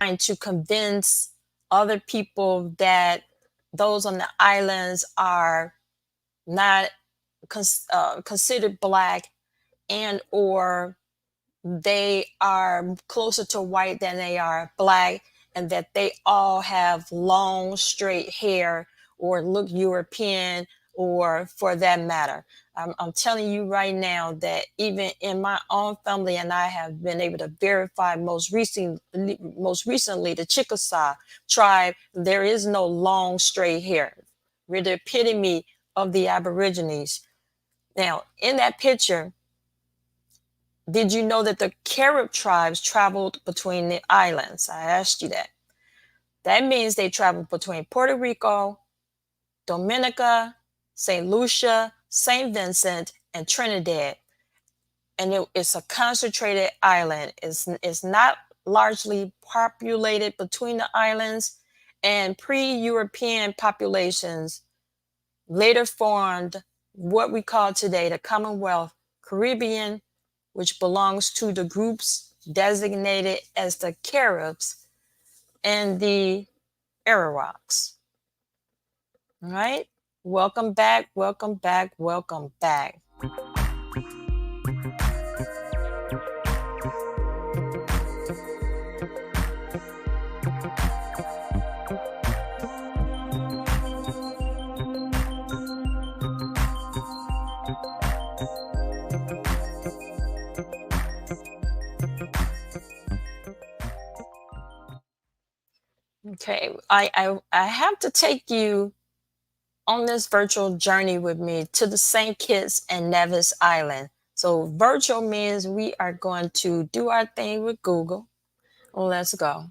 Trying to convince other people that those on the islands are not considered black, and or they are closer to white than they are black, and that they all have long straight hair or look European, or for that matter. I'm telling you right now that even in my own family, and I have been able to verify most recently the Chickasaw tribe, there is no long straight hair. We're the epitome of the Aborigines. Now, in that picture, did you know that the Carib tribes traveled between the islands? I asked you that. That means they traveled between Puerto Rico, Dominica, St. Lucia, St. Vincent, and Trinidad. And it's a concentrated island. It's not largely populated between the islands, and pre-European populations later formed what we call today the Commonwealth Caribbean, which belongs to the groups designated as the Caribs and the Arawaks. All right. Welcome back, welcome back, welcome back. Okay, I have to take you on this virtual journey with me to the St. Kitts and Nevis Island. So virtual means we are going to do our thing with Google. Well, let's go.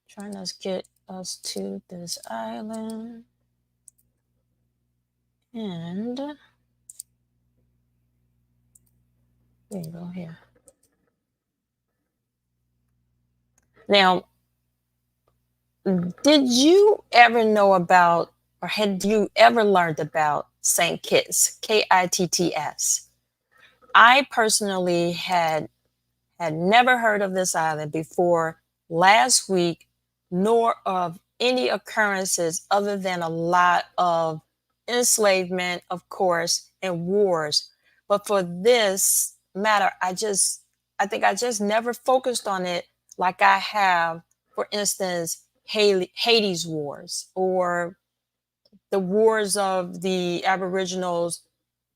Trying to get us to this island. And we can go here. Now, did you ever know about, or had you ever learned about St. Kitts, Kitts? I personally had never heard of this island before last week, nor of any occurrences other than a lot of enslavement, of course, and wars. But for this matter, I think I just never focused on it like I have, for instance, Haiti's wars, or the wars of the Aboriginals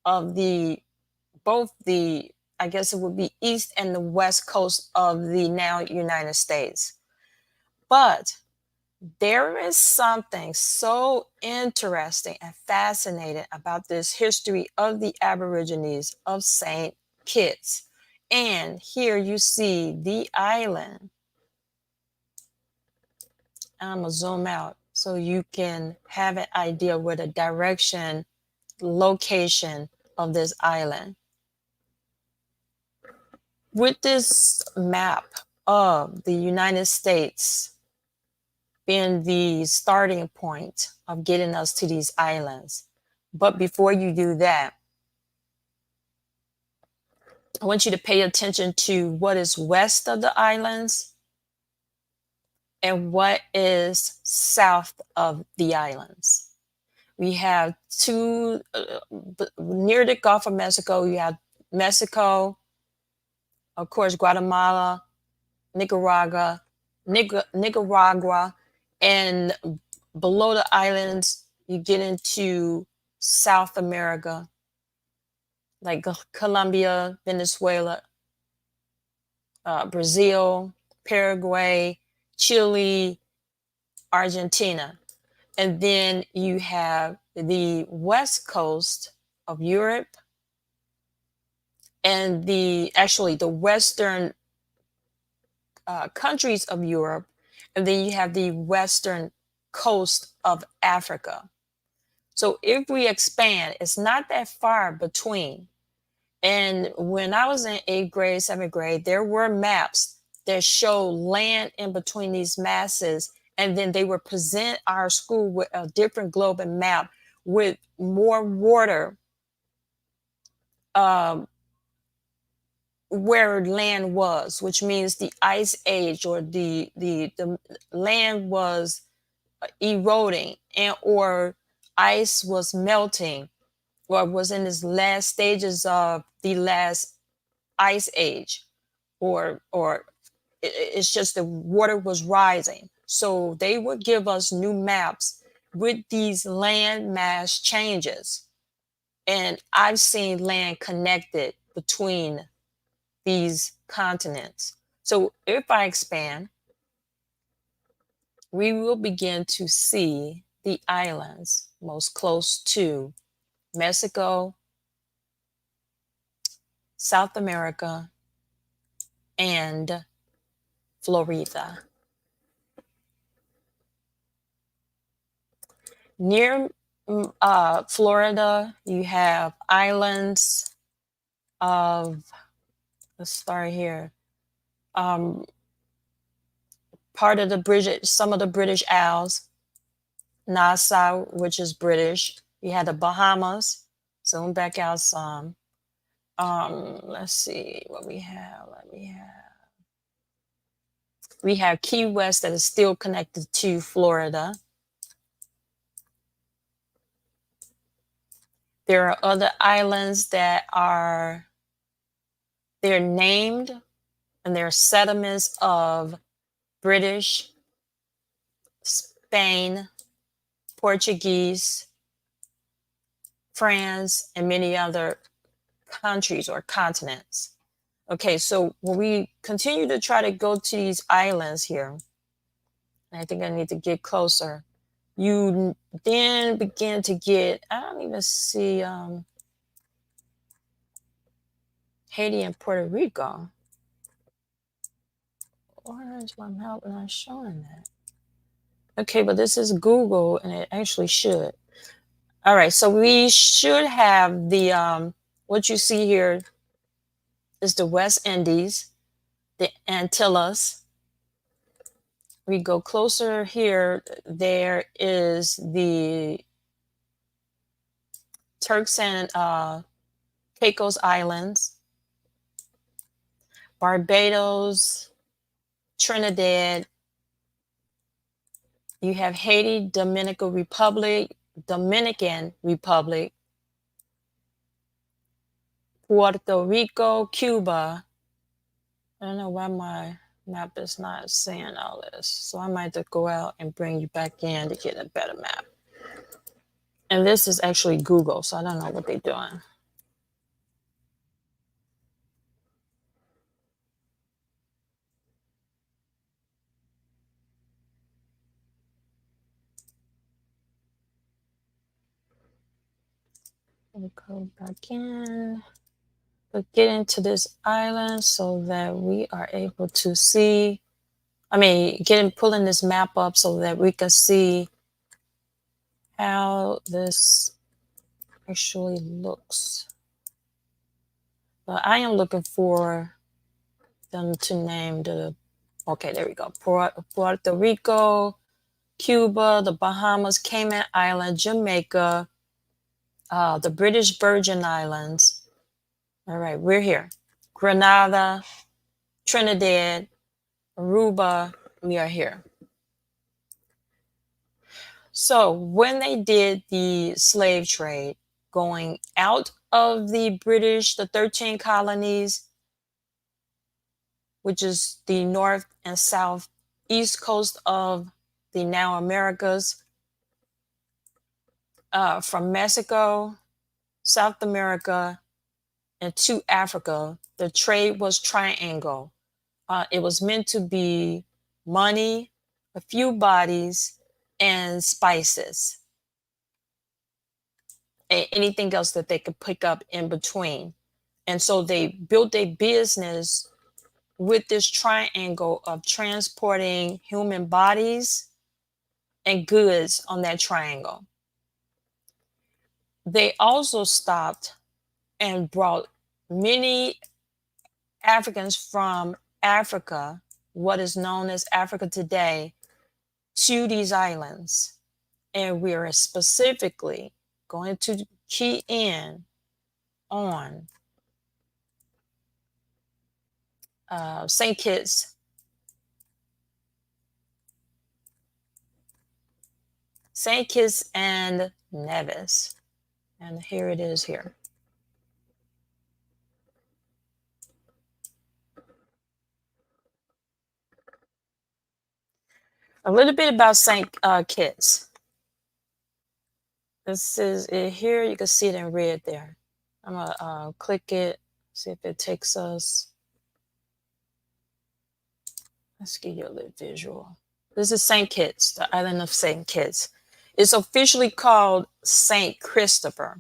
of the both the, I guess it would be east and the west coast of the now United States. But there is something so interesting and fascinating about this history of the Aborigines of St. Kitts. And here you see the island. I'm going to zoom out so you can have an idea where the direction, location of this island. With this map of the United States being the starting point of getting us to these islands. But before you do that, I want you to pay attention to what is west of the islands and what is south of the islands. We have two, near the Gulf of Mexico, you have Mexico, of course, Guatemala, Nicaragua, and below the islands, you get into South America, like Colombia, Venezuela, Brazil, Paraguay, Chile, Argentina. And then you have the west coast of Europe and the western countries of Europe, and then you have the western coast of Africa. So if we expand, it's not that far between. And when I was in 8th grade, 7th grade, there were maps that show land in between these masses, and then they would present our school with a different globe and map with more water where land was, which means the ice age, or the land was eroding, and or ice was melting, or was in its last stages of the last ice age, or it's just the water was rising. So they would give us new maps with these land mass changes. And I've seen land connected between these continents. So if I expand, we will begin to see the islands most close to Mexico, South America, and Florida. Near Florida, you have islands of, let's start here, um, part of the British, some of the British Isles, Nassau, which is British. You had the Bahamas. Zoom back out some. Let's see what we have. We have Key West that is still connected to Florida. There are other islands that they're named, and they're settlements of British, Spain, Portuguese, France, and many other countries or continents. Okay, so when we continue to try to go to these islands here, I think I need to get closer. You then begin to get, I don't even see Haiti and Puerto Rico. Why is my map not showing that? Okay, but this is Google and it actually should. All right, so we should have the, what you see here is the West Indies, the Antilles. We go closer here, there is the Turks and Caicos Islands, Barbados, Trinidad. You have Haiti, Dominican Republic, Puerto Rico, Cuba. I don't know why my map is not saying all this. So I might have to go out and bring you back in to get a better map. And this is actually Google, so I don't know what they're doing. We'll go back in. But get into this island so that we are able to see, pulling this map up so that we can see how this actually looks. But I am looking for them to name okay, there we go. Puerto Rico, Cuba, the Bahamas, Cayman Island, Jamaica, the British Virgin Islands. All right, we're here. Grenada, Trinidad, Aruba, we are here. So when they did the slave trade, going out of the 13 colonies, which is the north and south east coast of the now Americas, from Mexico, South America, and to Africa, the trade was triangle. It was meant to be money, a few bodies, and spices. Anything else that they could pick up in between. And so they built a business with this triangle of transporting human bodies and goods on that triangle. They also stopped and brought many Africans from Africa, what is known as Africa today, to these islands. And we are specifically going to key in on St. Kitts, and Nevis. And here it is here. A little bit about St. Kitts. This is it here. You can see it in red there. I'm going to click it, see if it takes us. Let's give you a little visual. This is St. Kitts, the island of St. Kitts. It's officially called St. Christopher.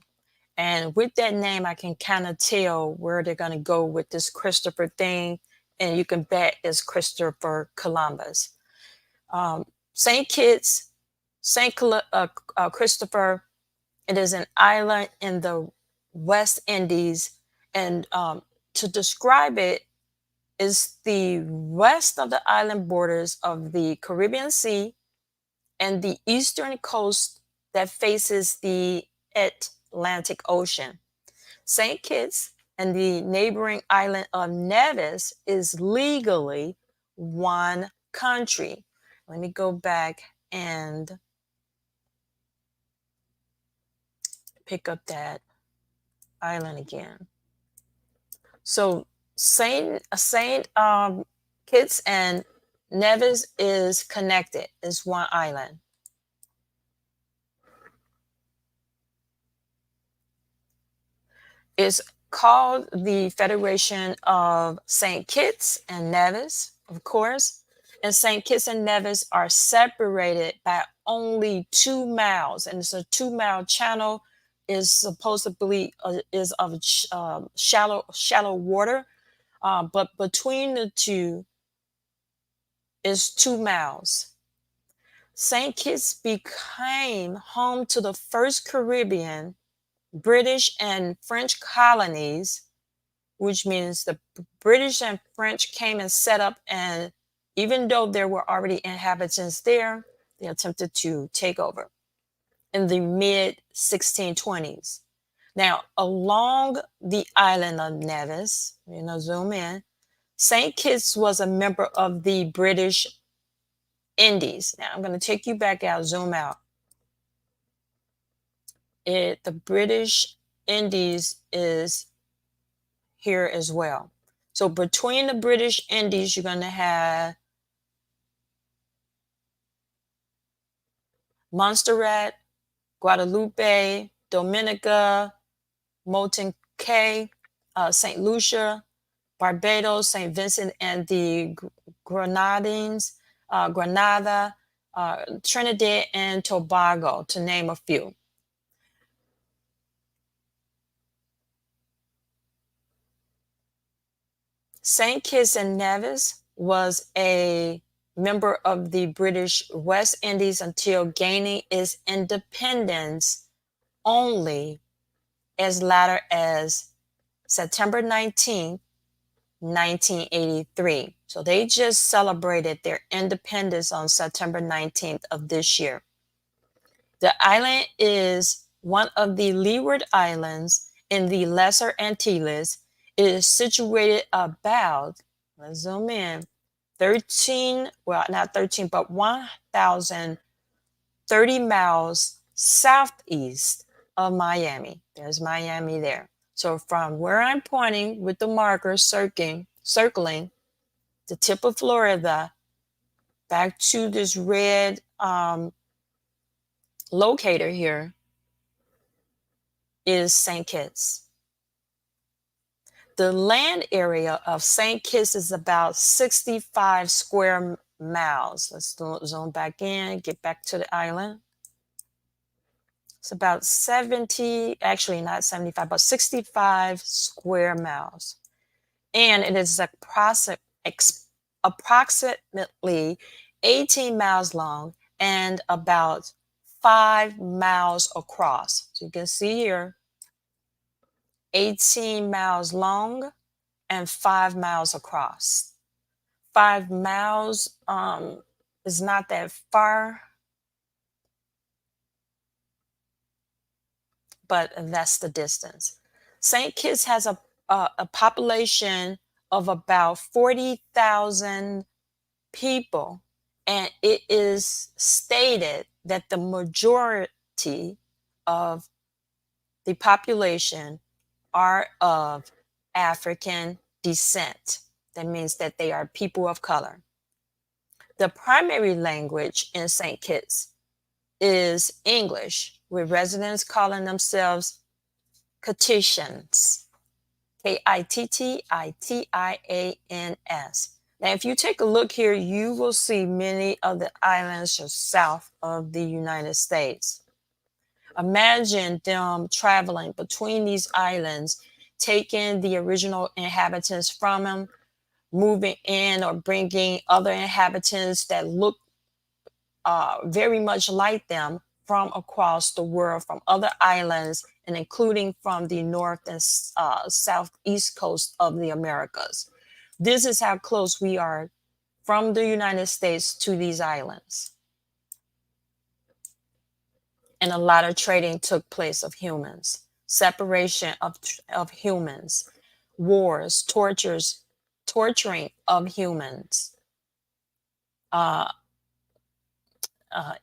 And with that name, I can kind of tell where they're going to go with this Christopher thing. And you can bet it's Christopher Columbus. St. Kitts, Christopher, it is an island in the West Indies. And to describe it, is the west of the island borders of the Caribbean Sea and the eastern coast that faces the Atlantic Ocean. St. Kitts and the neighboring island of Nevis is legally one country. Let me go back and pick up that island again. So Saint Kitts and Nevis is connected. It's one island. It's called the Federation of St. Kitts and Nevis, of course. And St. Kitts and Nevis are separated by only 2 miles, and it's a 2 mile channel. Is supposedly is of shallow water, but between the two is 2 miles. St. Kitts became home to the first Caribbean, British, and French colonies, which means the British and French came and set up, and even though there were already inhabitants there, they attempted to take over in the mid 1620s. Now, along the island of Nevis, zoom in, St. Kitts was a member of the British Indies. Now, I'm going to take you back out, zoom out. The British Indies is here as well. So between the British Indies, you're going to have Montserrat, Guadeloupe, Dominica, Moulton Cay, St. Lucia, Barbados, St. Vincent and the Grenadines, Grenada, Trinidad, and Tobago, to name a few. St. Kitts and Nevis was a member of the British West Indies until gaining its independence only as latter as September 19th, 1983. So they just celebrated their independence on September 19th of this year. The island is one of the Leeward Islands in the Lesser Antilles. It is situated about, let's zoom in, 13, well, not 13, but 1,030 miles southeast of Miami. There's Miami there. So from where I'm pointing with the marker circling the tip of Florida back to this red locator here is St. Kitts. The land area of St. Kitts is about 65 square miles. Let's zoom back in, get back to the island. It's about 70, actually not 75, but 65 square miles. And it is approximately 18 miles long and about 5 miles across. So you can see here, 18 miles long and 5 miles across. 5 miles is not that far, but that's the distance. St. Kitts has a population of about 40,000 people, and it is stated that the majority of the population are of African descent. That means that they are people of color. The primary language in St. Kitts is English, with residents calling themselves Kittitians. Kittitians. Now, if you take a look here, you will see many of the islands are south of the United States. Imagine them traveling between these islands, taking the original inhabitants from them, moving in or bringing other inhabitants that look very much like them from across the world, from other islands, and including from the north and southeast coast of the Americas. This is how close we are from the United States to these islands. And a lot of trading took place of humans, separation of humans, wars, torturing of humans, uh,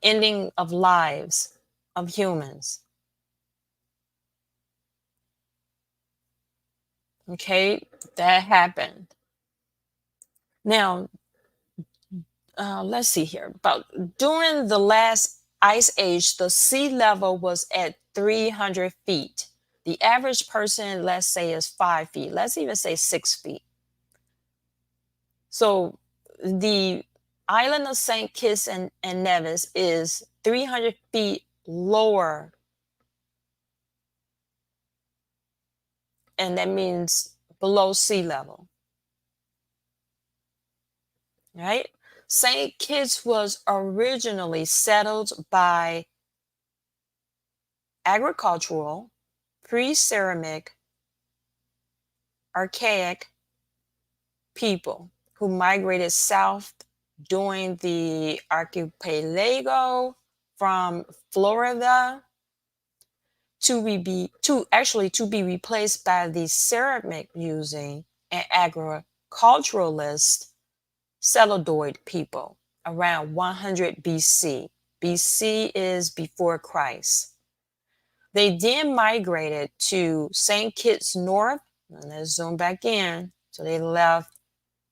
ending of lives of humans. Okay, that happened. Now, let's see here. About during the last ice age, the sea level was at 300 feet. The average person, let's say, is 5 feet. Let's even say 6 feet. So the island of St. Kitts and Nevis is 300 feet lower, and that means below sea level. Right? St. Kitts was originally settled by agricultural, pre-ceramic, archaic people who migrated south during the archipelago from Florida to be replaced by the ceramic using and agriculturalist celluloid people around 100 BC. BC is before Christ. They then migrated to St. Kitts North, and let's zoom back in. So they left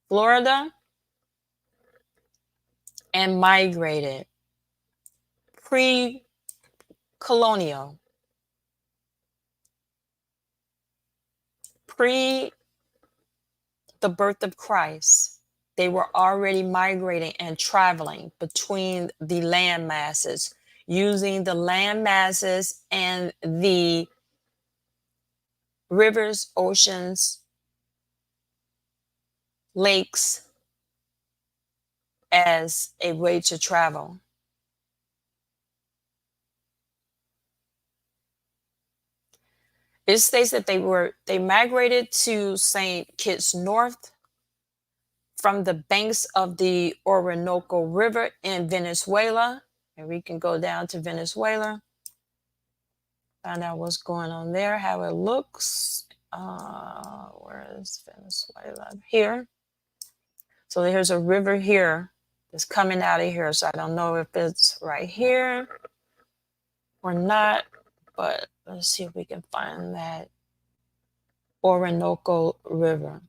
Florida and migrated pre-colonial, pre the birth of Christ. They were already migrating and traveling between the land masses, using the land masses and the rivers, oceans, lakes as a way to travel. It states that they migrated to St. Kitts North from the banks of the Orinoco River in Venezuela. And we can go down to Venezuela, find out what's going on there, how it looks. Where is Venezuela? Here. So here's a river here that's coming out of here. So I don't know if it's right here or not, but let's see if we can find that Orinoco River.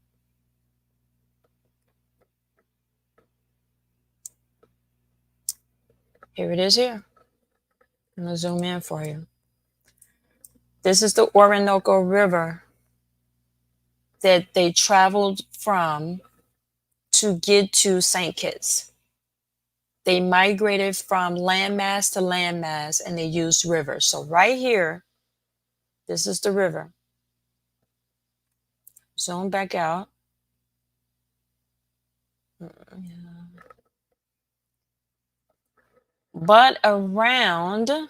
Here it is here. I'm going to zoom in for you. This is the Orinoco River that they traveled from to get to St. Kitts. They migrated from landmass to landmass and they used rivers. So right here, this is the river. Zoom back out. But around not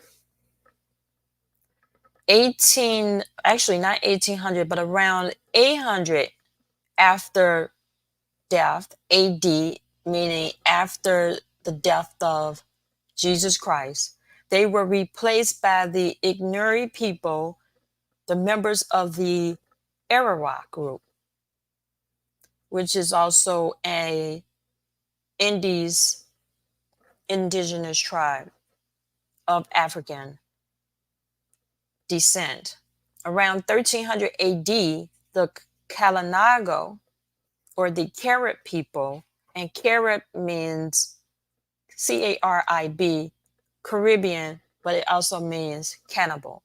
1800, but around 800 after death, AD, meaning after the death of Jesus Christ, they were replaced by the Ignuri people, the members of the Arawak group, which is also a indigenous tribe of African descent. Around 1300 AD, the Kalinago, or the Carib people, and Carib means Carib, Caribbean, but it also means cannibal.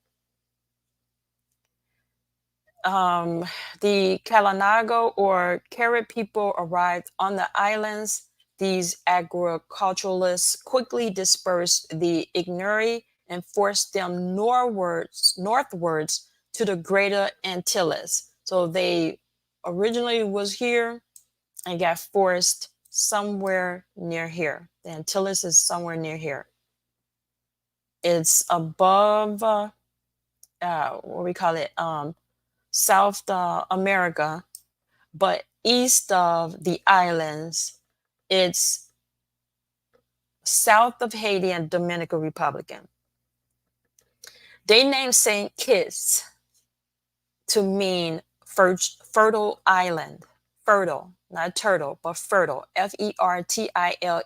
The Kalinago or Carib people arrived on the islands. These agriculturalists quickly dispersed the Ignuri and forced them northwards to the Greater Antilles. So they originally was here and got forced somewhere near here. The Antilles is somewhere near here. It's above what we call it, South America, but east of the islands, it's south of Haiti and Dominican Republic. They named St. Kitts to mean fertile island. Fertile, not turtle, but fertile, Fertile,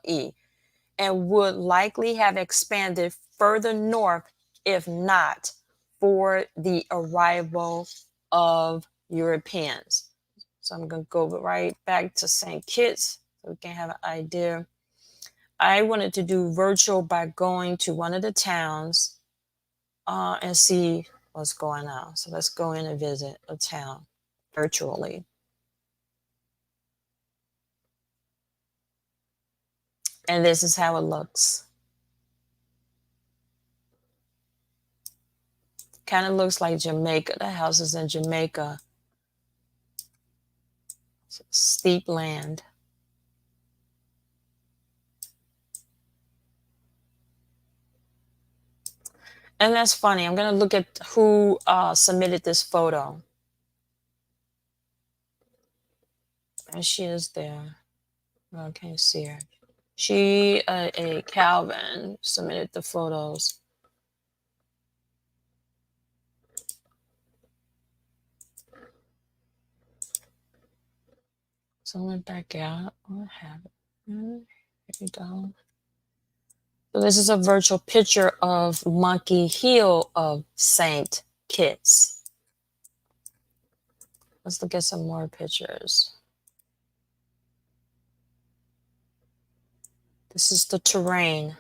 and would likely have expanded further north if not for the arrival of Europeans. So I'm going to go right back to St. Kitts so we can have an idea. I wanted to do virtual by going to one of the towns and see what's going on. So let's go in and visit a town virtually. And this is how it looks. Kind of looks like Jamaica. The houses in Jamaica. Steep land. And that's funny. I'm going to look at who submitted this photo. And she is there. Oh, I can't see her. She, a Calvin, submitted the photos. So I went back out. What happened? Here we go. So this is a virtual picture of Monkey Hill of St. Kitts. Let's look at some more pictures. This is the terrain,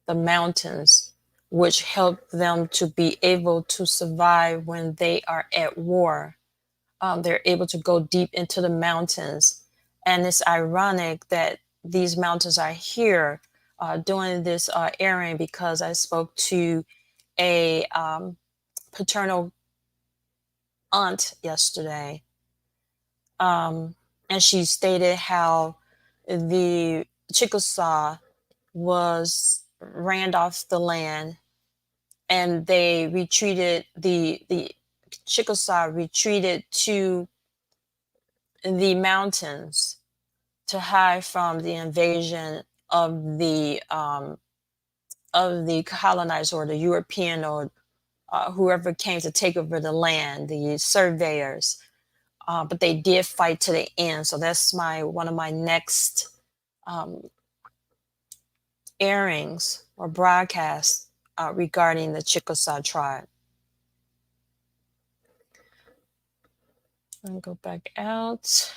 the mountains, which help them to be able to survive when they are at war. They're able to go deep into the mountains. And it's ironic that these mountains are here doing this airing because I spoke to a paternal aunt yesterday. And she stated how the Chickasaw was ran off the land and they retreated, the Chickasaw retreated to the mountains to hide from the invasion of the colonizer or the European or whoever came to take over the land, the surveyors. But they did fight to the end. So that's one of my next airings or broadcasts regarding the Chickasaw tribe. Let me go back out. See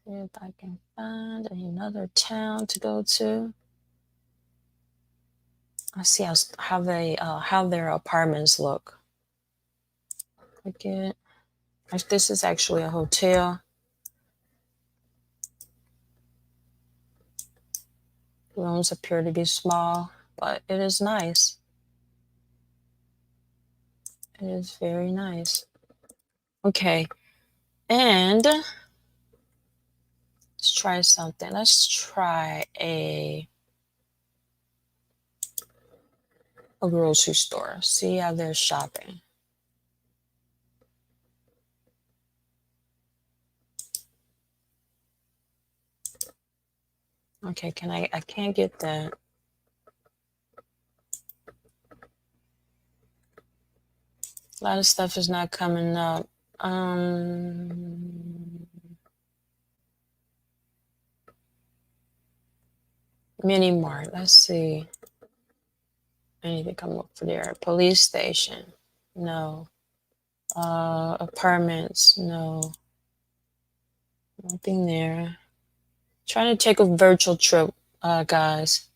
if I can find another town to go to. I see how their apartments look. Again, this is actually a hotel. Rooms appear to be small, but it is nice. It is very nice. Okay, and let's try something. Let's try a grocery store. See how they're shopping. Okay, I can't get that. A lot of stuff is not coming up. Mini Mart, let's see. I need to come up for there. Police station, no. Apartments, no. Nothing there. Trying to take a virtual trip, guys.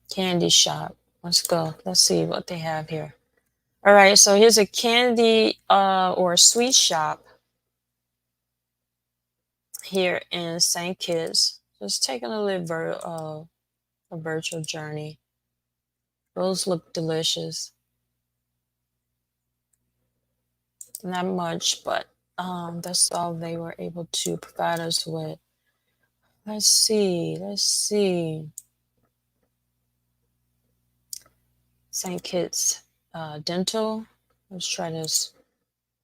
Candy shop. Let's go. Let's see what they have here. All right, so here's a candy or a sweet shop. here in St. Kitts. Just taking a little a virtual journey. Those look delicious. Not much, but that's all they were able to provide us with. Let's see. Let's see. St. Kitts Dental. Let's try this.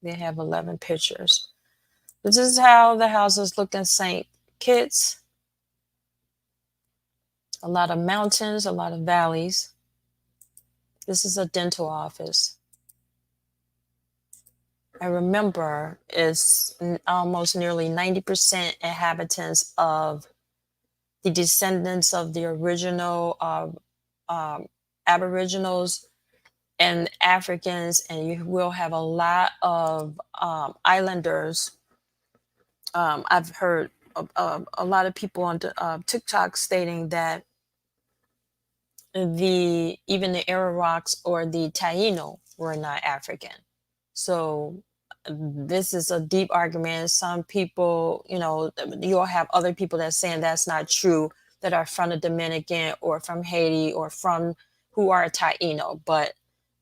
They have 11 pictures. This is how the houses look in St. Kitts. A lot of mountains, a lot of valleys. This is a dental office. I remember it's almost nearly 90% inhabitants of the descendants of the original Aboriginals and Africans, and you will have a lot of islanders. I've heard a lot of people on TikTok stating that even the Arawaks or the Taino were not African. So this is a deep argument. Some people, you'll have other people that saying that's not true, that are from the Dominican or from Haiti or from who are Taino, but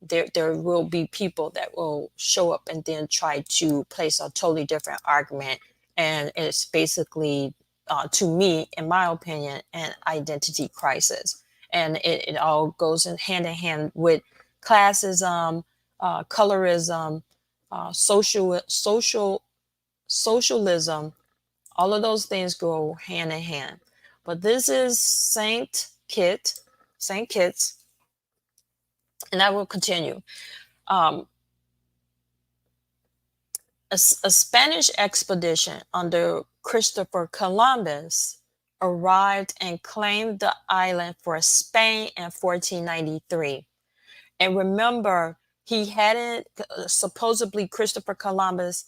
there will be people that will show up and then try to place a totally different argument. And it's basically, to me, in my opinion, an identity crisis. And it all goes in hand with classism, colorism, socialism. All of those things go hand in hand. But this is St. Kitts, and I will continue. A Spanish expedition under Christopher Columbus arrived and claimed the island for Spain in 1493. And remember, he hadn't, supposedly Christopher Columbus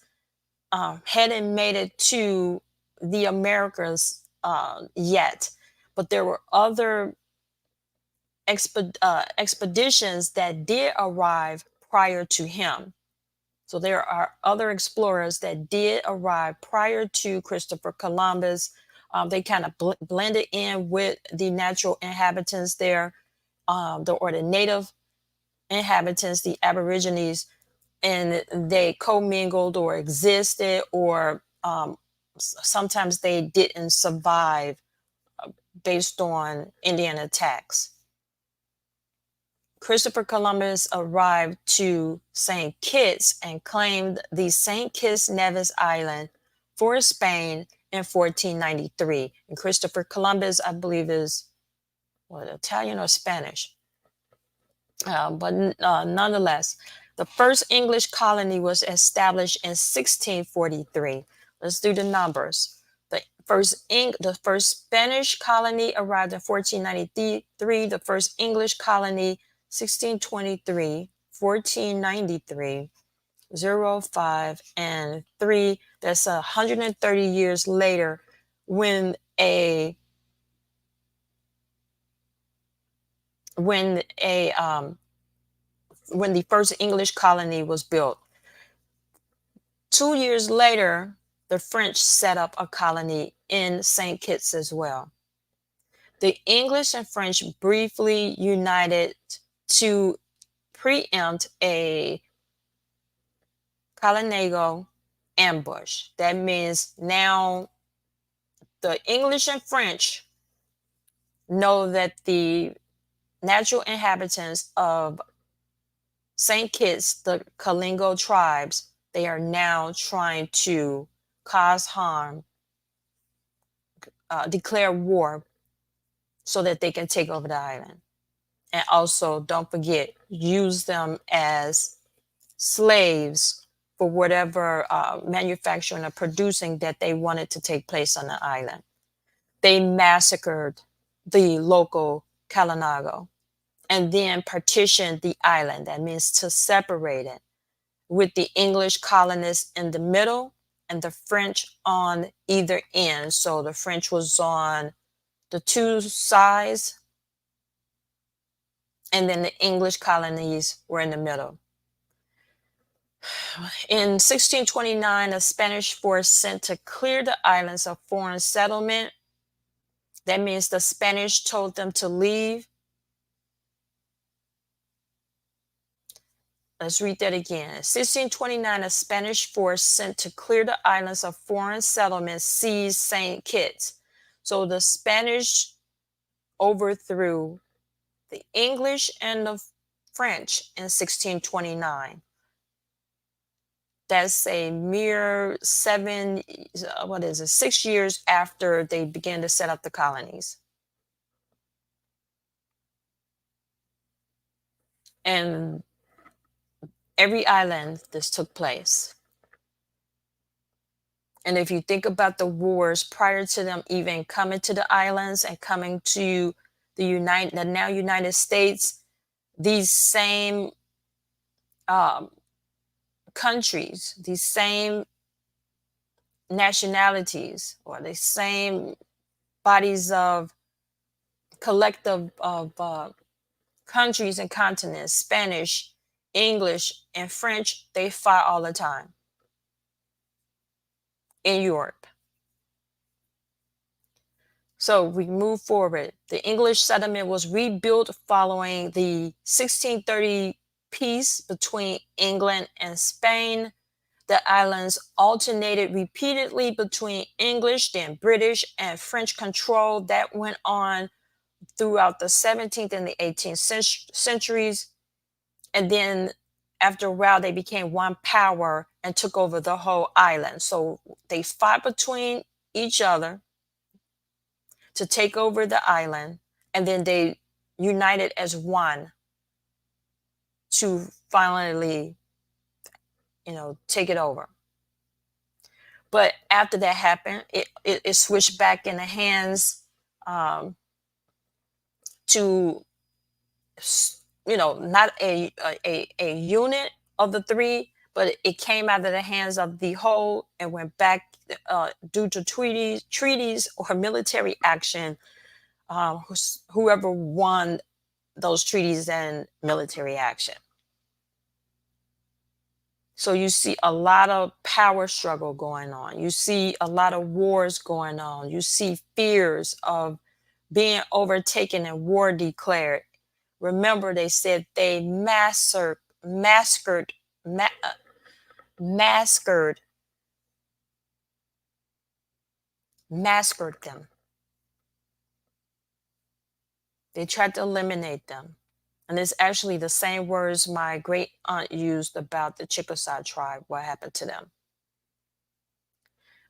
hadn't made it to the Americas yet, but there were other expeditions that did arrive prior to him. So there are other explorers that did arrive prior to Christopher Columbus. They kind of blended in with the natural inhabitants there, or the native inhabitants, the Aborigines, and they commingled or existed, or sometimes they didn't survive based on Indian attacks. Christopher Columbus arrived to St. Kitts and claimed the St. Kitts Nevis Island for Spain in 1493. And Christopher Columbus, I believe, is Italian or Spanish. But nonetheless, the first English colony was established in 1643. Let's do the numbers. The first Spanish colony arrived in 1493. The first English colony 1623, 1493, 05, and 3. That's 130 years later when the first English colony was built. 2 years later, the French set up a colony in St. Kitts as well. The English and French briefly united to preempt a Kalinago ambush. That means now the English and French know that the natural inhabitants of St. Kitts, the Kalingo tribes, they are now trying to cause harm, declare war so that they can take over the island. And also, don't forget, use them as slaves for whatever manufacturing or producing that they wanted to take place on the island. They massacred the local Kalinago and then partitioned the island. That means to separate it, with the English colonists in the middle and the French on either end. So the French was on the two sides, and then the English colonies were in the middle. In 1629, a Spanish force sent to clear the islands of foreign settlement. That means the Spanish told them to leave. Let's read that again. 1629, a Spanish force sent to clear the islands of foreign settlements seized St. Kitts. So the Spanish overthrew the English and the French in 1629. That's a mere 6 years after they began to set up the colonies. And every island this took place. And if you think about the wars prior to them even coming to the islands and coming to the now United States, these same countries, these same nationalities, or the same bodies of collective of countries and continents, Spanish, English, and French, they fought all the time in Europe. So we move forward. The English settlement was rebuilt following the 1630 peace between England and Spain. The islands alternated repeatedly between English, then British, and French control. That went on throughout the 17th and the 18th centuries. And then after a while, they became one power and took over the whole island. So they fought between each other to take over the island, and then they united as one to finally, take it over. But after that happened, it switched back in the hands to, not a unit of the three, but it came out of the hands of the whole and went back due to treaties or military action. Whoever won those treaties and military action. So you see a lot of power struggle going on. You see a lot of wars going on. You see fears of being overtaken and war declared. Remember, they said they massacred them. They tried to eliminate them. And it's actually the same words my great aunt used about the Chickasaw tribe, what happened to them.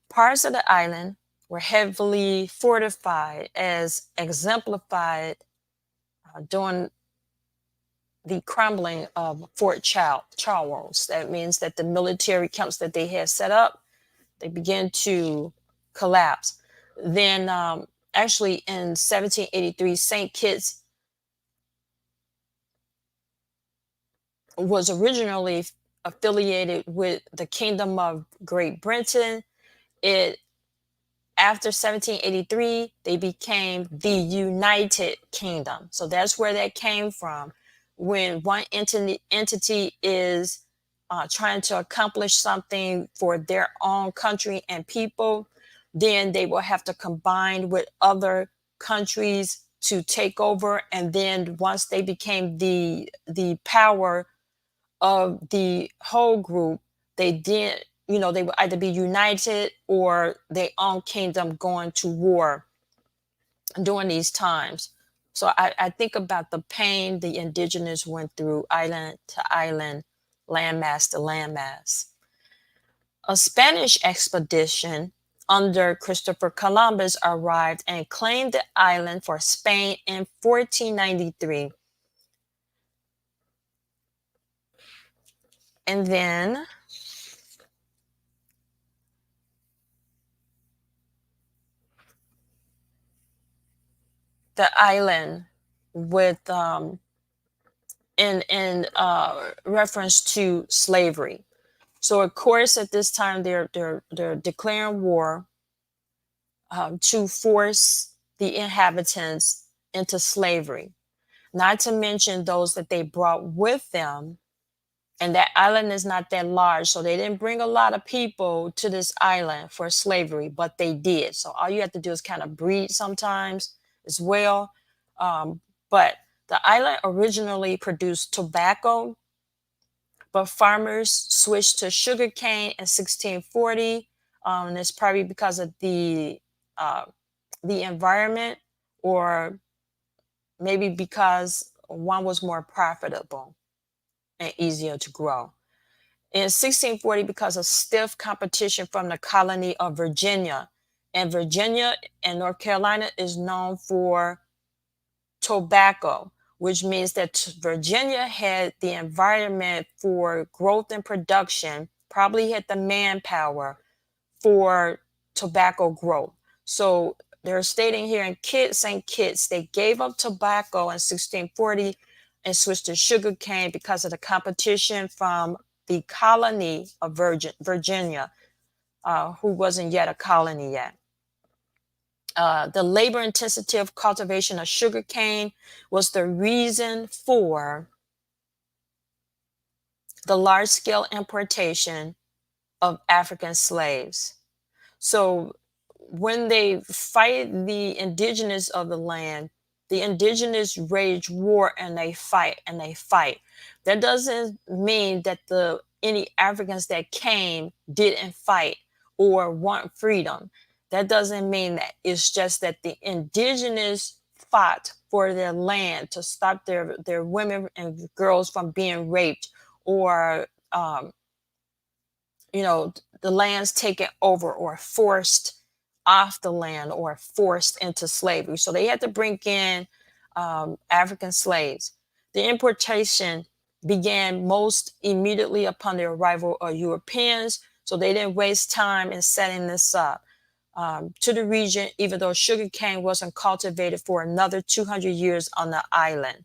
Parts of the island were heavily fortified, as exemplified during the crumbling of Fort Charles. That means that the military camps that they had set up, they began to collapse. Then actually in 1783, St. Kitts was originally affiliated with the Kingdom of Great Britain. After 1783, they became the United Kingdom. So that's where that came from. When one entity is trying to accomplish something for their own country and people, then they will have to combine with other countries to take over. And then once they became the power of the whole group, they would either be united or their own kingdom going to war during these times. So I think about the pain the indigenous went through island to island, landmass to landmass. A Spanish expedition under Christopher Columbus arrived and claimed the island for Spain in 1493. And then the island with in reference to slavery. So of course at this time they're declaring war to force the inhabitants into slavery, not to mention those that they brought with them And that island is not that large, so they didn't bring a lot of people to this island for slavery, but they did. So all you have to do is kind of breed sometimes as well. But the island originally produced tobacco, but farmers switched to sugarcane in 1640. And it's probably because of uh, the environment, or maybe because one was more profitable and easier to grow. In 1640, because of stiff competition from the colony of Virginia, and Virginia and North Carolina is known for tobacco, which means that Virginia had the environment for growth and production, probably had the manpower for tobacco growth. So they're stating here in St. Kitts, they gave up tobacco in 1640 and switched to sugarcane because of the competition from the colony of Virginia, who wasn't yet a colony yet. The labor-intensive cultivation of sugarcane was the reason for the large-scale importation of African slaves. So when they fight the indigenous of the land, the indigenous wage war and they fight and they fight. That doesn't mean that the any Africans that came didn't fight or want freedom. That doesn't mean that. It's just that the indigenous fought for their land to stop their women and girls from being raped, or you know, the land's taken over or forced off the land or forced into slavery. So they had to bring in African slaves. The importation began most immediately upon the arrival of Europeans, so they didn't waste time in setting this up to the region, even though sugarcane wasn't cultivated for another 200 years on the island.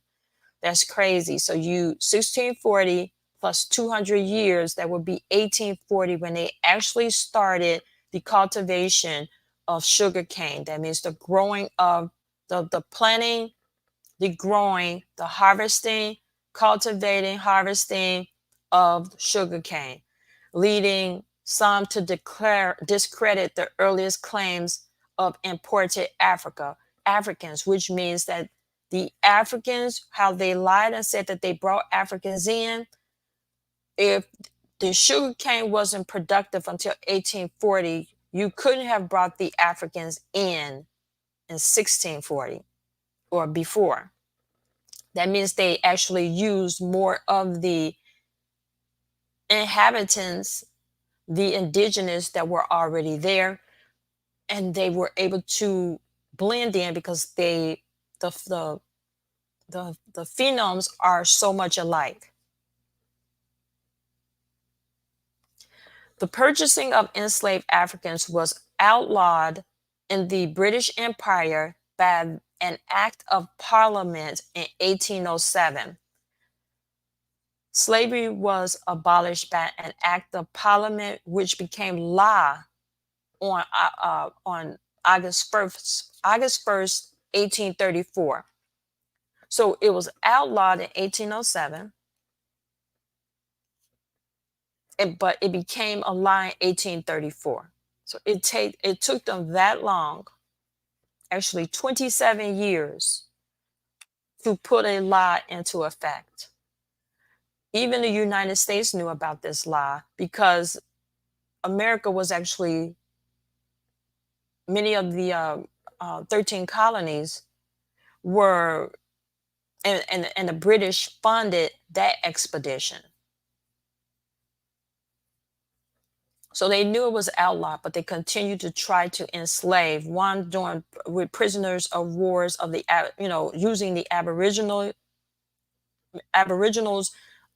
That's crazy. So you 1640 plus 200 years, that would be 1840 when they actually started the cultivation of sugarcane. That means the growing of the planting, the growing, the harvesting, cultivating, harvesting of sugarcane, leading some to discredit the earliest claims of imported Africans, which means that the Africans, how they lied and said that they brought Africans in. If the sugarcane wasn't productive until 1840, you couldn't have brought the Africans in 1640 or before. That means they actually used more of the inhabitants, the indigenous that were already there, and they were able to blend in because the the phenoms are so much alike. The purchasing of enslaved Africans was outlawed in the British Empire by an act of parliament in 1807. Slavery was abolished by an act of parliament, which became law on August 1st, 1834. So it was outlawed in 1807, but it became a law in 1834. So it took them that long, actually 27 years, to put a law into effect. Even the United States knew about this law because America was actually, many of the 13 colonies were, and the British funded that expedition. So they knew it was outlawed, but they continued to try to enslave. One doing with prisoners of wars of the, using the Aboriginals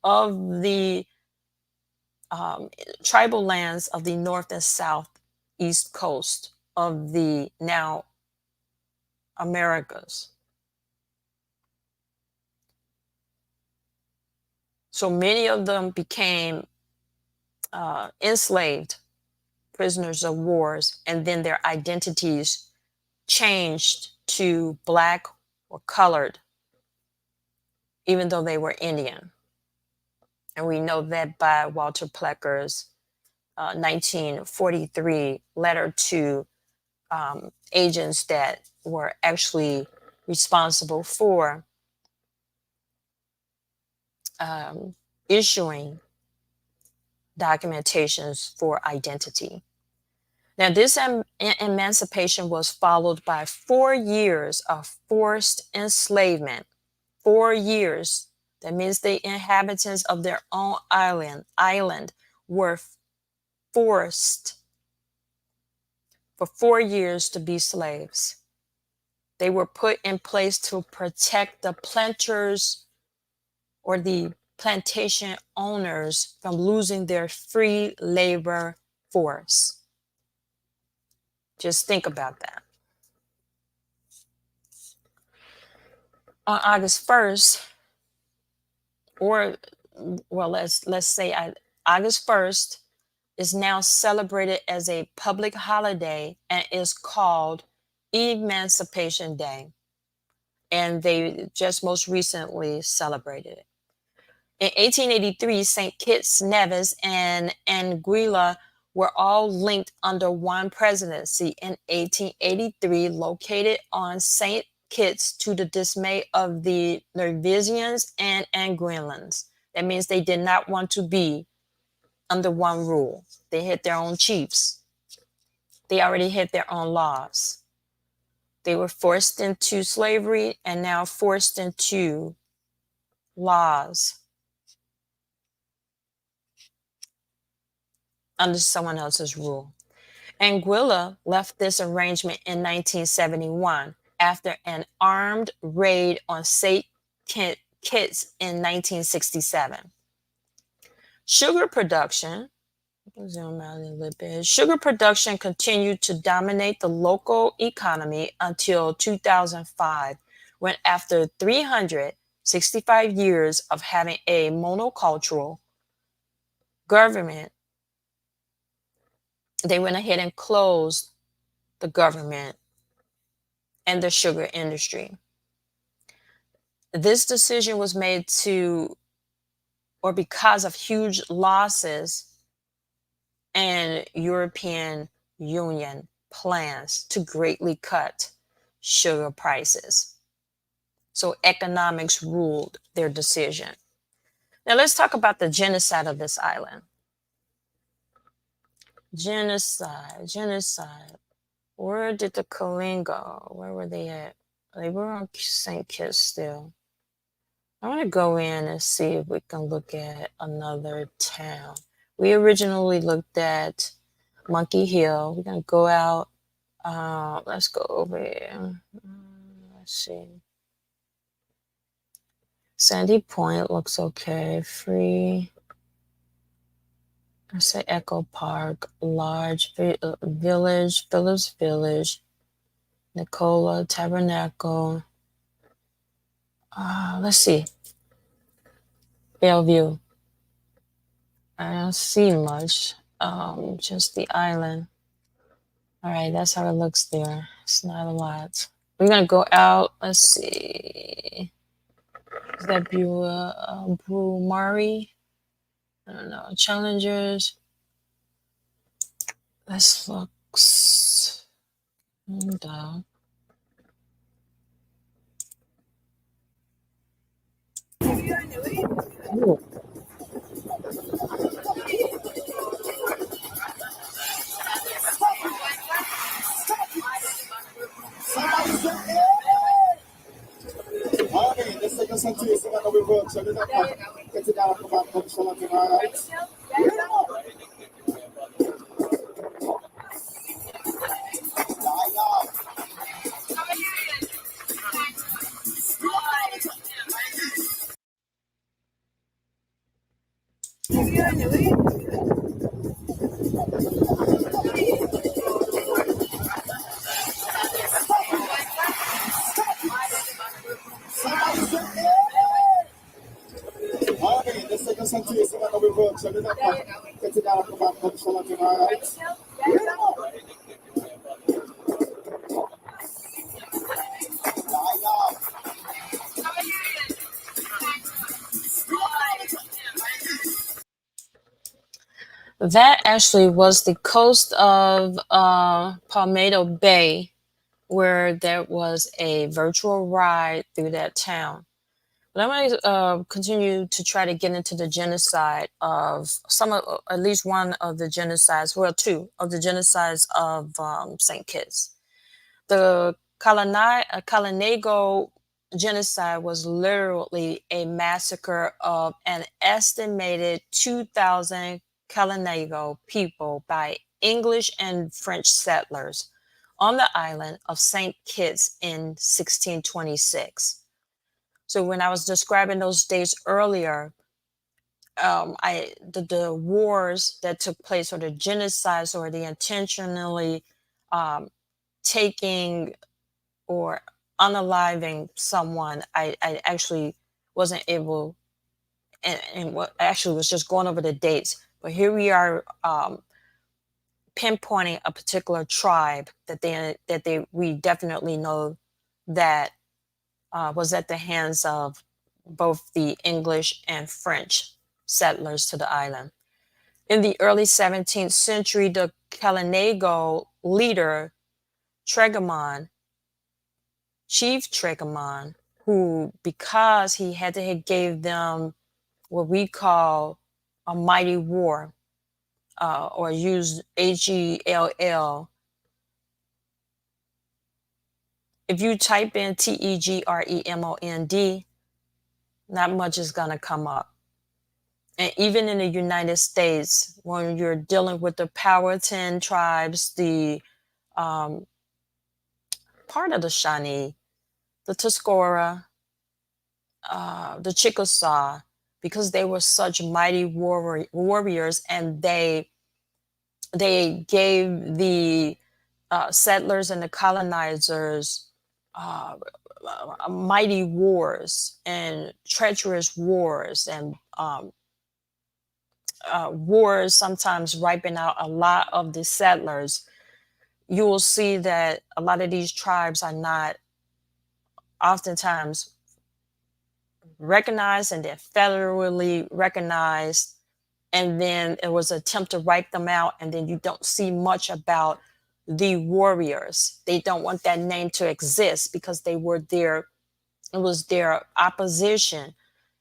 of the tribal lands of the north and south east coast of the now Americas. So many of them became enslaved prisoners of wars, and then their identities changed to black or colored, even though they were Indian. And we know that by Walter Plecker's 1943 letter to agents that were actually responsible for issuing documentations for identity. Now, this emancipation was followed by 4 years of forced enslavement. 4 years. That means the inhabitants of their own island were forced for 4 years to be slaves. They were put in place to protect the planters or the plantation owners from losing their free labor force. Just think about that. On August 1st, or well, let's say August 1st is now celebrated as a public holiday and is called Emancipation Day. And they just most recently celebrated it. In 1883, St. Kitts, Nevis, and Anguilla were all linked under one presidency. In 1883, located on St. Kitts to the dismay of the Nevisians and Anguillans. That means they did not want to be under one rule. They had their own chiefs. They already had their own laws. They were forced into slavery and now forced into laws under someone else's rule. Anguilla left this arrangement in 1971 after an armed raid on St. Kitts in 1967. Sugar production, zoom out a little bit. Sugar production continued to dominate the local economy until 2005, when after 365 years of having a monocultural government, they went ahead and closed the government and the sugar industry. This decision was made because of huge losses and European Union plans to greatly cut sugar prices. So economics ruled their decision. Now let's talk about the genocide of this island. Genocide. Where did the Kaling go? Where were they at? They were on St. Kitts still. I want to go in and see if we can look at another town. We originally looked at Monkey Hill. We're going to go out. Let's go over here. Let's see. Sandy Point looks okay. Free. I say Echo Park. Large Village. Phillips Village. Nicola Tabernacle. Let's see. Bellevue. I don't see much. Just the island. All right, that's how it looks there. It's not a lot. We're gonna go out. Let's see. Is that Brumari? I don't know. Challengers. This looks down. Ooh. That actually was the coast of Palmetto Bay, where there was a virtual ride through that town. But I'm going to continue to try to get into the genocide of some of, at least one of the genocides, well, two of the genocides of St. Kitts. The Kalinago genocide was literally a massacre of an estimated 2,000 Kalinago people by English and French settlers on the island of St. Kitts in 1626. So when I was describing those days earlier, the wars that took place, or the genocides, or the intentionally um, taking or unaliving someone, I actually wasn't able, and what actually was just going over the dates. But here we are, pinpointing a particular tribe that we definitely know that was at the hands of both the English and French settlers to the island. In the early 17th century, the Kalinago leader, Tregamon, Chief Tregamon, who, because he had to gave them what we call a mighty war, or used HELL. If you type in TEGREMOND, not much is going to come up. And even in the United States, when you're dealing with the Powhatan tribes, the um, part of the Shawnee, the Tuscarora, the Chickasaw, because they were such mighty warriors, and they gave the settlers and the colonizers mighty wars and treacherous wars, and wars sometimes wiping out a lot of the settlers. You will see that a lot of these tribes are not oftentimes recognized, and they're federally recognized, and then it was an attempt to wipe them out, and then you don't see much about the warriors. They don't want that name to exist because they were there, it was their opposition.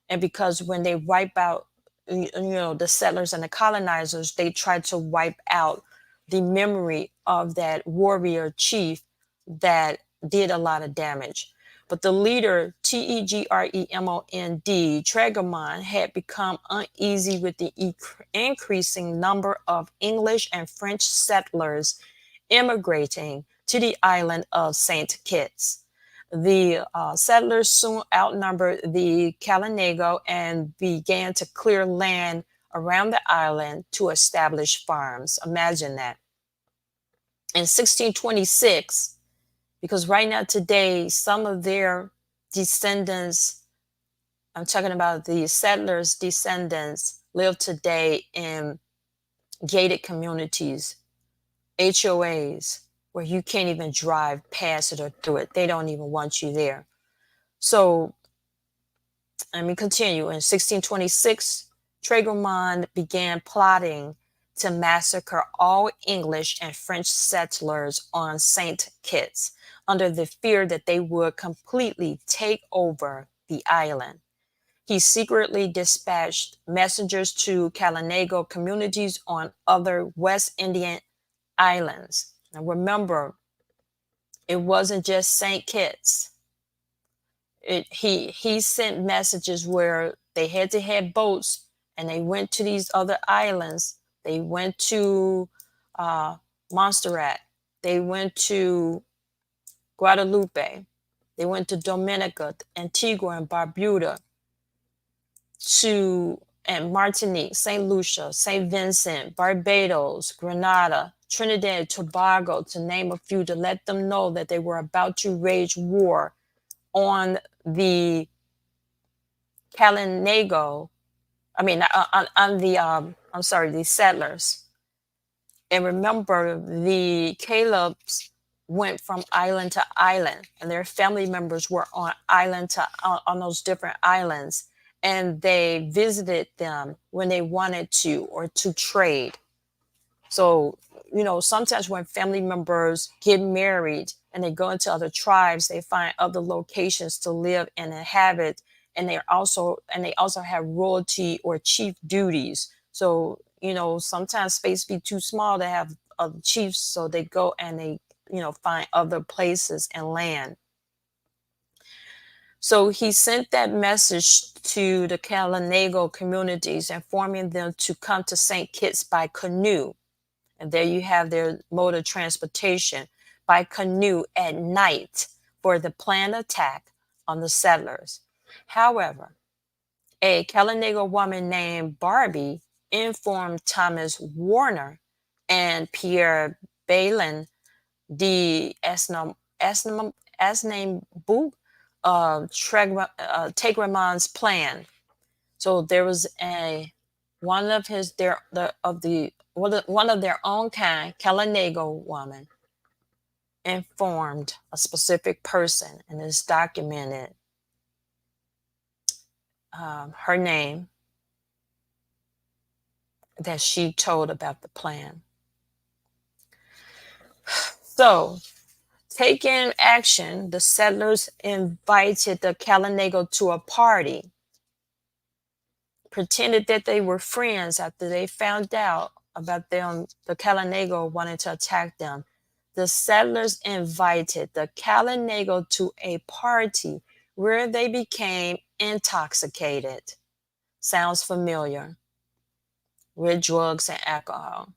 And because when they wipe out, the settlers and the colonizers, they tried to wipe out the memory of that warrior chief that did a lot of damage. But the leader, Tegremond, Tregamon, had become uneasy with the increasing number of English and French settlers immigrating to the island of St. Kitts. The settlers soon outnumbered the Kalinago and began to clear land around the island to establish farms. Imagine that. In 1626, because right now today, some of their descendants, I'm talking about the settlers' descendants, live today in gated communities, HOAs, where you can't even drive past it or through it. They don't even want you there. So let me continue. In 1626, Tregamond began plotting to massacre all English and French settlers on St. Kitts under the fear that they would completely take over the island. He secretly dispatched messengers to Kalinago communities on other West Indian islands. Now remember, it wasn't just St. Kitts. He sent messages where they had to have boats, and they went to these other islands. They went to Montserrat. They went to Guadalupe. They went to Dominica, Antigua, and Barbuda, and Martinique, St. Lucia, St. Vincent, Barbados, Grenada, Trinidad and Tobago, to name a few, to let them know that they were about to wage war on the Kalinago, the settlers. And remember, the Calebs went from island to island, and their family members were on those different islands, and they visited them when they wanted to, or to trade. So, sometimes when family members get married and they go into other tribes, they find other locations to live and inhabit, and they also have royalty or chief duties. So, sometimes space be too small to have other chiefs, so they go and they, find other places and land. So he sent that message to the Kalinago communities, informing them to come to St. Kitts by canoe. And there you have their mode of transportation, by canoe at night for the planned attack on the settlers. However, a Kalinago woman named Barbie informed Thomas Warner and Pierre Balin the Asnambu Tegramon's plan. So there was a one of his their the of the one of their own kind, Kalinago woman, informed a specific person, and is documented, her name, that she told about the plan. So, taking action, the settlers invited the Kalinago to a party, pretended that they were friends after they found out about them, the Kalinago wanted to attack them. The settlers invited the Kalinago to a party where they became intoxicated. Sounds familiar, with drugs and alcohol.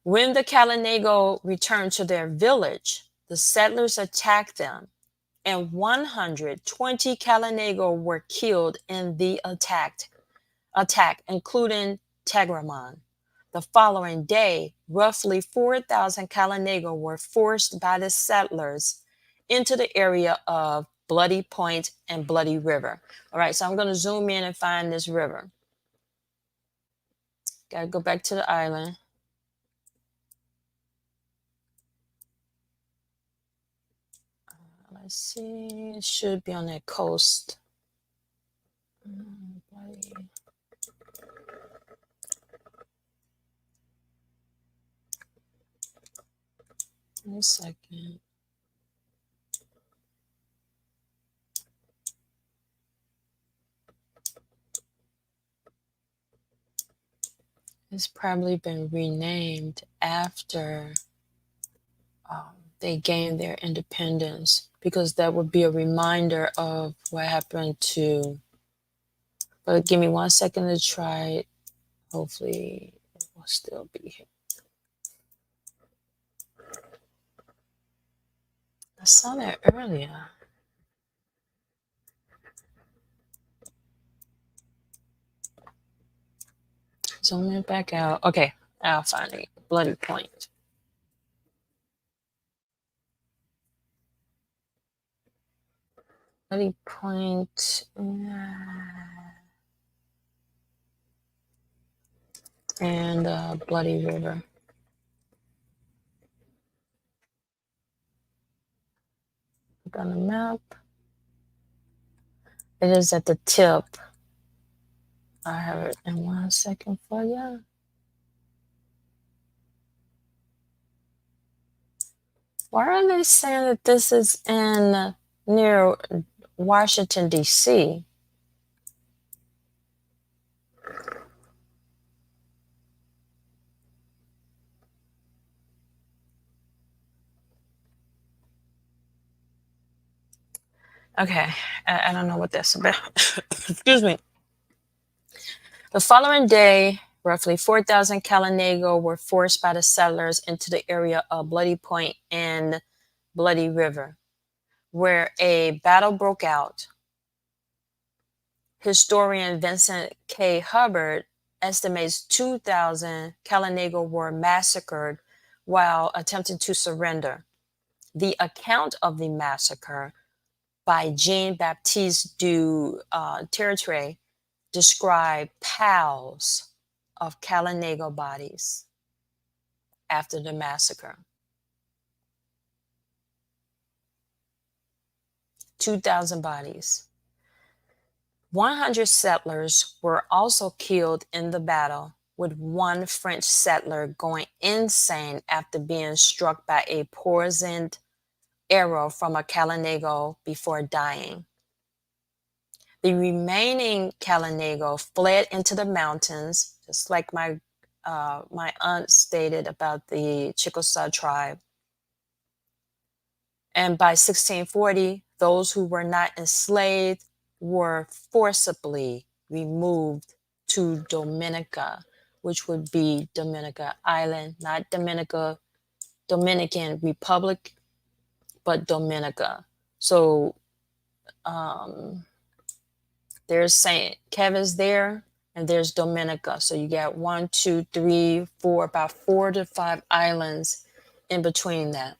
When the Kalinago returned to their village, the settlers attacked them, and 120 Kalinago were killed in the attack, including Tegramon. The following day, roughly 4,000 Kalinago were forced by the settlers into the area of Bloody Point and Bloody River. All right, so I'm going to zoom in and find this river. Got to go back to the island. Let's see, it should be on that coast. Bloody. Wait a second. It's probably been renamed after they gained their independence, because that would be a reminder of what happened to. But give me 1 second to try it. Hopefully, it will still be here. I saw that earlier. Zoom it back out. Okay, I'll find it. Bloody Point. Bloody Point. And Bloody River. Look on the map. It is at the tip. I have it in 1 second for you. Why are they saying that this is in near Washington, D.C.? Okay, I don't know what that's about. Excuse me. The following day, roughly 4,000 Kalinago were forced by the settlers into the area of Bloody Point and Bloody River, where a battle broke out. Historian Vincent K. Hubbard estimates 2,000 Kalinago were massacred while attempting to surrender. The account of the massacre by Jean-Baptiste du Tertre described piles of Kalinago bodies after the massacre. 2,000 bodies. 100 settlers were also killed in the battle, with one French settler going insane after being struck by a poisoned arrow from a Kalinago before dying. The remaining Kalinago fled into the mountains, just like my aunt stated about the Chickasaw tribe. And by 1640, those who were not enslaved were forcibly removed to Dominica, which would be Dominica Island, not Dominican Republic, but Dominica. So there's St. Kevin's there, and there's Dominica. So you got 1, 2, 3, 4, about 4 to 5 islands in between that.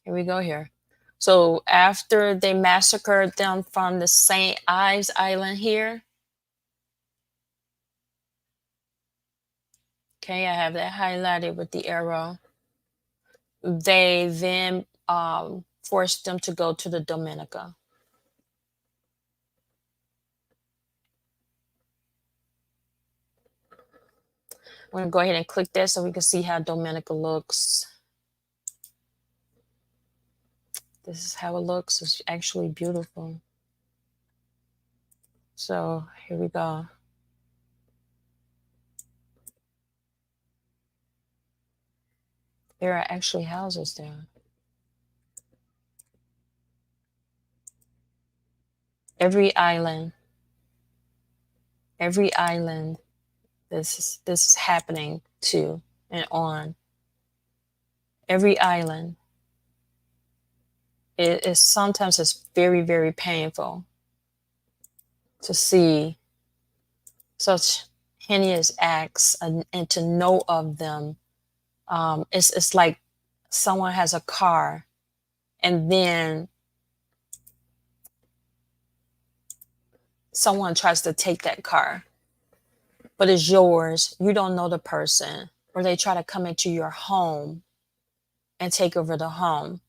Here we go here. So after they massacred them from the St. Ives Island here, okay, I have that highlighted with the arrow. They then forced them to go to the Dominica. I'm gonna go ahead and click that so we can see how Dominica looks. This is how it looks. It's actually beautiful. So here we go. There are actually houses there. Every island, this is happening to and on. Every island. It is sometimes it's very, very painful to see such heinous acts and to know of them. It's like someone has a car and then someone tries to take that car, but it's yours. You don't know the person, or they try to come into your home and take over the home.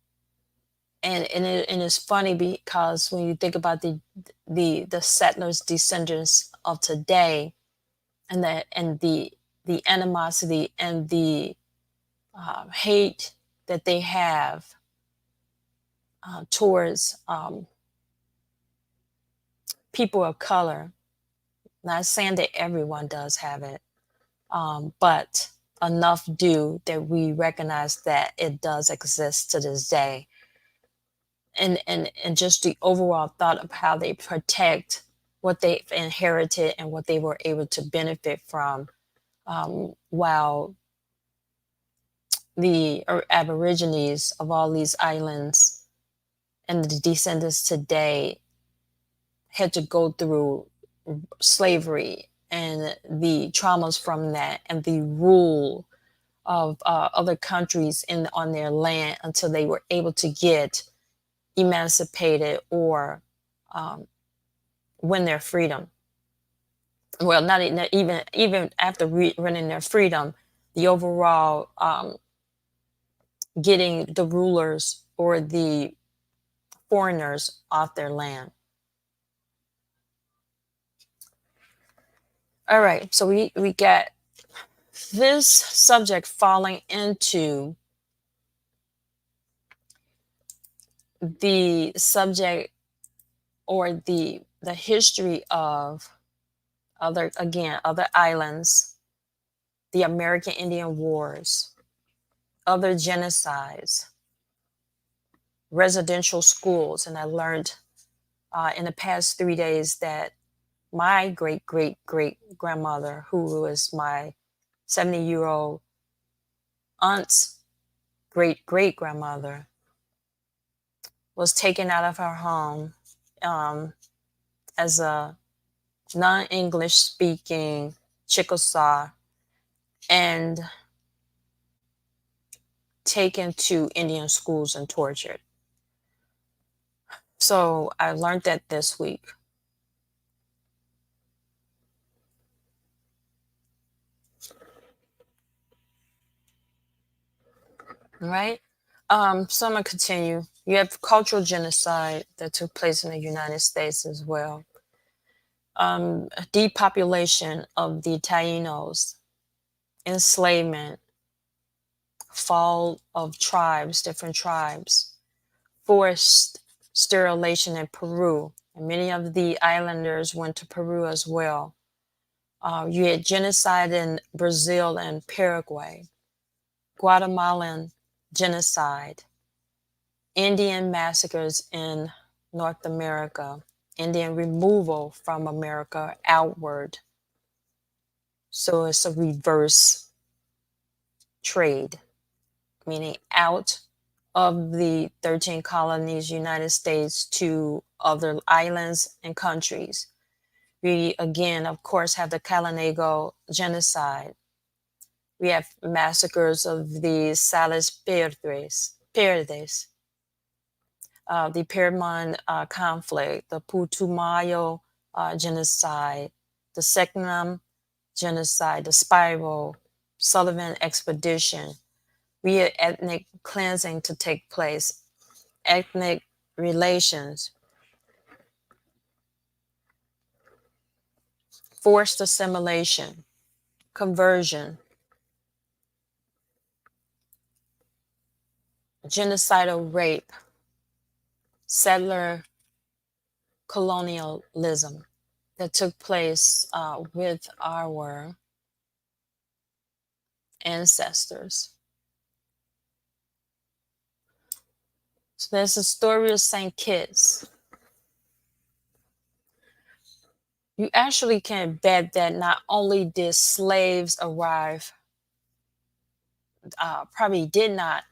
And it's funny because when you think about the settlers descendants of today, and the animosity and the hate that they have towards people of color. Not saying that everyone does have it, but enough do that we recognize that it does exist to this day. And just the overall thought of how they protect what they've inherited and what they were able to benefit from, while the Aborigines of all these islands and the descendants today had to go through slavery and the traumas from that and the rule of other countries on their land until they were able to get emancipated or win their freedom. Well, not even after winning their freedom, the overall getting the rulers or the foreigners off their land. All right, so we get this subject falling into the subject or the history of other islands, the American Indian Wars, other genocides, residential schools. And I learned in the past 3 days that my great great great grandmother, who was my 70-year-old aunt's great great grandmother, was taken out of her home as a non-English speaking Chickasaw and taken to Indian schools and tortured. So I learned that this week. right? So I'm gonna continue. You have cultural genocide that took place in the United States as well. Depopulation of the Tainos, enslavement, fall of tribes, different tribes, forced sterilization in Peru, and many of the islanders went to Peru as well. You had genocide in Brazil and Paraguay, Guatemalan genocide, Indian massacres in North America, Indian removal from America outward. So it's a reverse trade, meaning out of the 13 colonies, United States, to other islands and countries. We again, of course, have the Calinago genocide. We have massacres of the Salas Verdes, the Piedmont conflict, the Putumayo genocide, the Secnam genocide, the Spiral, Sullivan expedition. We had ethnic cleansing to take place, ethnic relations, forced assimilation, conversion, genocidal rape, settler colonialism that took place with our ancestors. So there's the story of St. Kitts. You actually can bet that not only did slaves arrive, probably did not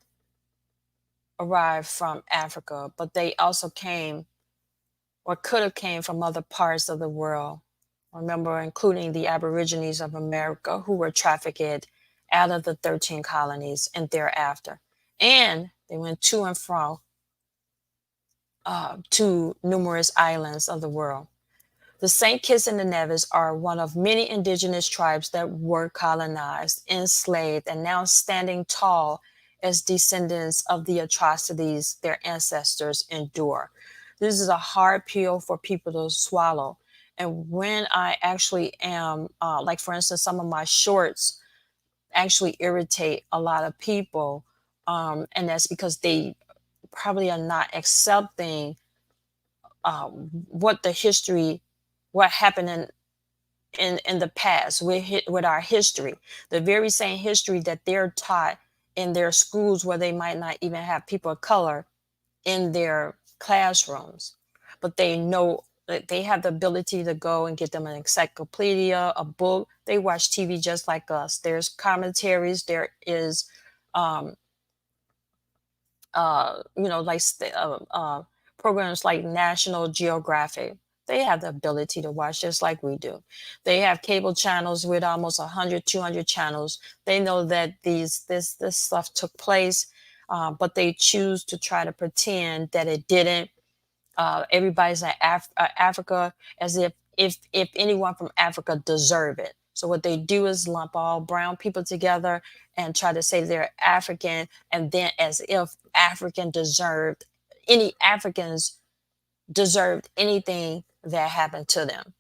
arrive from Africa, but they also came or could have came from other parts of the world. Remember, including the Aborigines of America who were trafficked out of the 13 colonies and thereafter. And they went to and fro to numerous islands of the world. The St. Kitts and the Nevis are one of many indigenous tribes that were colonized, enslaved, and now standing tall as descendants of the atrocities their ancestors endured. This is a hard pill for people to swallow. And when I actually am, like for instance, some of my shorts actually irritate a lot of people, and that's because they probably are not accepting what the history, what happened in the past with our history, the very same history that they're taught in their schools where they might not even have people of color in their classrooms, but they know that they have the ability to go and get them an encyclopedia, a book. They watch TV just like us. There's commentaries. There is um, like programs like National Geographic. They have the ability to watch just like we do. They have cable channels with almost 100, 200 channels. They know that this stuff took place, but they choose to try to pretend that it didn't. Everybody's in Africa as if anyone from Africa deserve it. So what they do is lump all brown people together and try to say they're African, and then as if any Africans deserved anything that happened to them.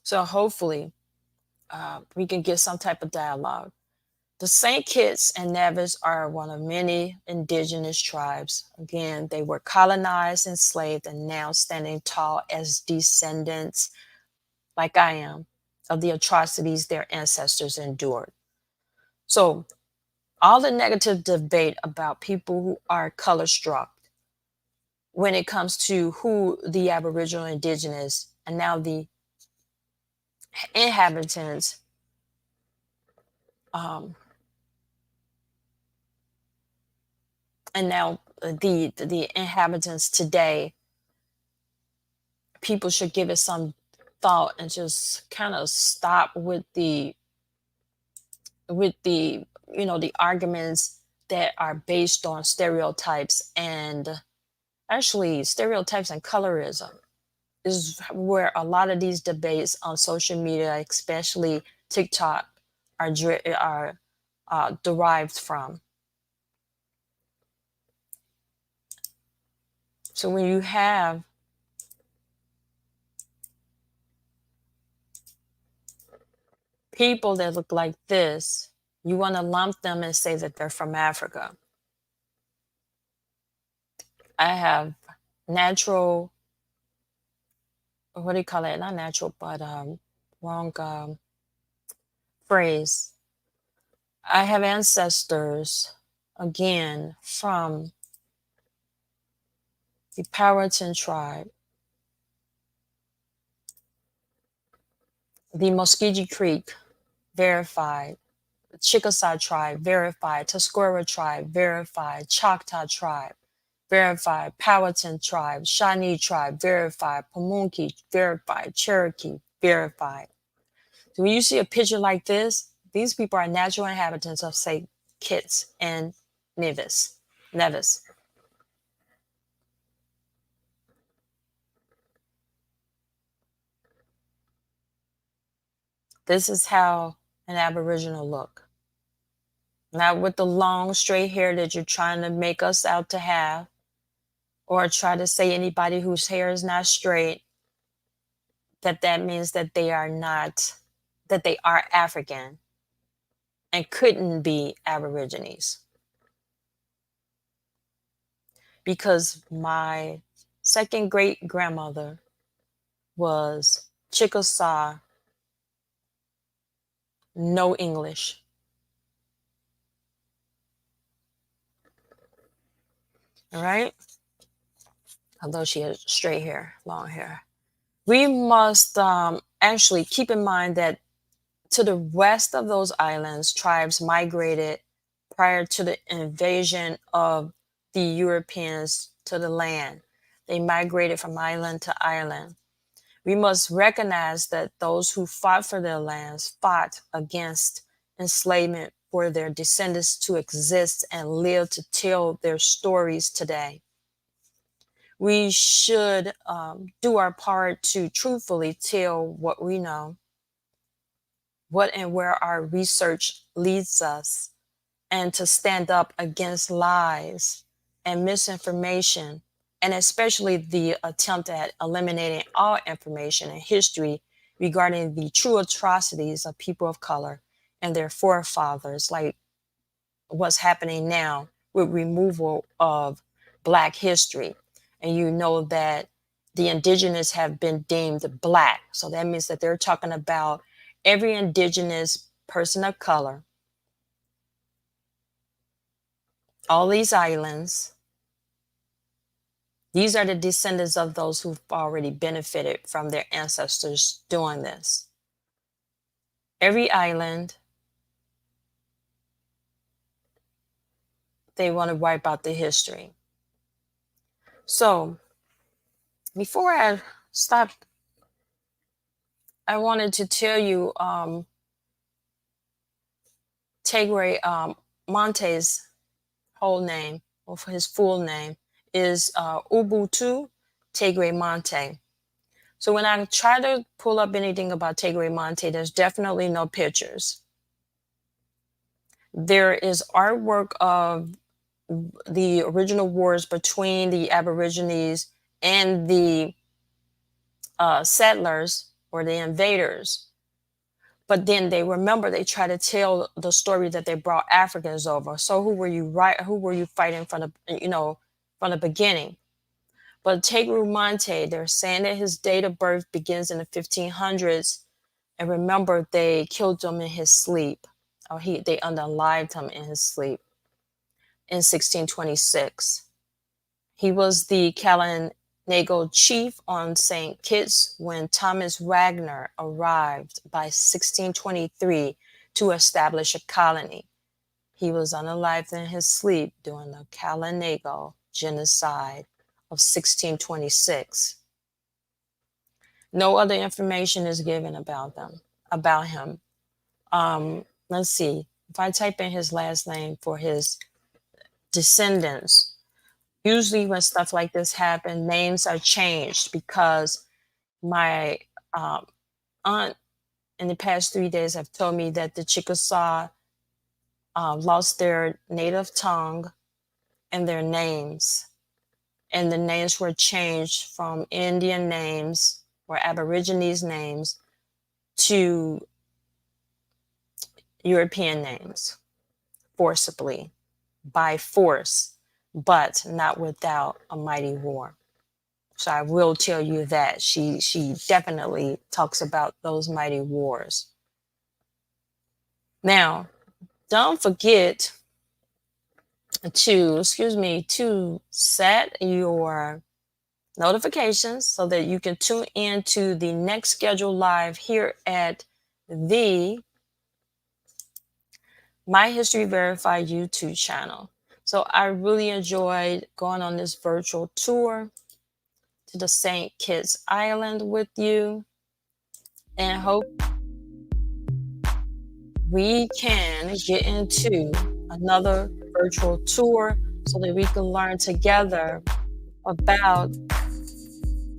So hopefully we can get some type of dialogue. The St. Kitts and Nevis are one of many indigenous tribes. Again, they were colonized, enslaved, and now standing tall as descendants, like I am, of the atrocities their ancestors endured. So, all the negative debate about people who are color struck when it comes to who the Aboriginal, Indigenous, and now the inhabitants um, and now the inhabitants today, people should give it some thought and just kind of stop with the the arguments that are based on stereotypes, and actually stereotypes and colorism is where a lot of these debates on social media, especially TikTok, are derived from. So when you have people that look like this, you want to lump them and say that they're from Africa. I have natural, what do you call it? Not natural, but wrong phrase. I have ancestors, again, from the Powhatan tribe, the Muskogee Creek, verified. Chickasaw tribe, verified. Tuscarora tribe, verified. Choctaw tribe, verified. Powhatan tribe, Shawnee tribe, verified. Pamunkey, verified. Cherokee, verified. So when you see a picture like this, these people are natural inhabitants of, say, Kitts and Nevis. Nevis. This is how an Aboriginal look. Not with the long straight hair that you're trying to make us out to have, or try to say anybody whose hair is not straight, that means that they are not, that they are African and couldn't be Aborigines. Because my second great grandmother was Chickasaw, no English. All right? Although she has straight hair, long hair. We must actually keep in mind that to the west of those islands, tribes migrated prior to the invasion of the Europeans to the land. They migrated from island to island. We must recognize that those who fought for their lands fought against enslavement for their descendants to exist and live to tell their stories today. We should do our part to truthfully tell what we know, what and where our research leads us, and to stand up against lies and misinformation, and especially the attempt at eliminating all information and history regarding the true atrocities of people of color and their forefathers, like what's happening now with removal of Black history. And you know that the indigenous have been deemed Black. So that means that they're talking about every indigenous person of color, all these islands. These are the descendants of those who've already benefited from their ancestors doing this. Every island, they want to wipe out the history. So before I stop, I wanted to tell you Tegre Monte's whole name, or his full name, is Ubuntu Tegre Monte. So when I try to pull up anything about Tegre Monte, there's definitely no pictures. There is artwork of the original wars between the Aborigines and the settlers or the invaders. But then they try to tell the story that they brought Africans over. So who were you fighting from the beginning? But Tegru Monte, they're saying that his date of birth begins in the 1500s. And remember, they killed him in his sleep. Or they unalived him in his sleep in 1626. He was the Kalinago chief on St. Kitts when Thomas Wagner arrived by 1623 to establish a colony. He was unalived in his sleep during the Kalinago genocide of 1626. No other information is given about him. Let's see. If I type in his last name for his descendants, usually when stuff like this happens, names are changed because my aunt in the past 3 days have told me that the Chickasaw lost their native tongue and their names. and the names were changed from Indian names or Aborigines names to European names forcibly, by force, but not without a mighty war. So I will tell you that she definitely talks about those mighty wars. Now, don't forget to set your notifications so that you can tune in to the next scheduled live here at the My History Verified YouTube channel. So I really enjoyed going on this virtual tour to the St. Kitts Island with you, and hope we can get into another virtual tour so that we can learn together about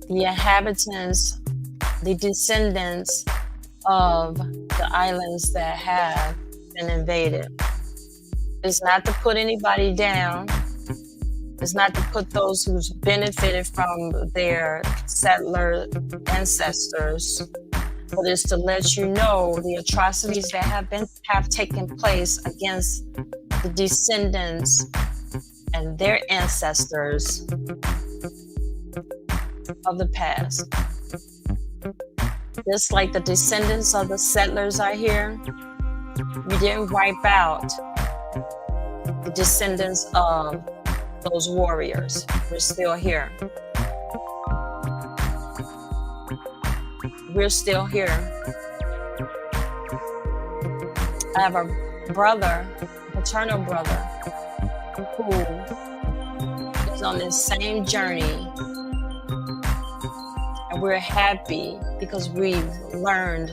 the inhabitants, the descendants of the islands that have been invaded. It's not to put anybody down. It's not to put those who's benefited from their settler ancestors, but it's to let you know the atrocities that have taken place against the descendants and their ancestors of the past. Just like the descendants of the settlers are here, we didn't wipe out the descendants of those warriors. We're still here. We're still here. I have a brother, a paternal brother, who is on this same journey. And we're happy because we've learned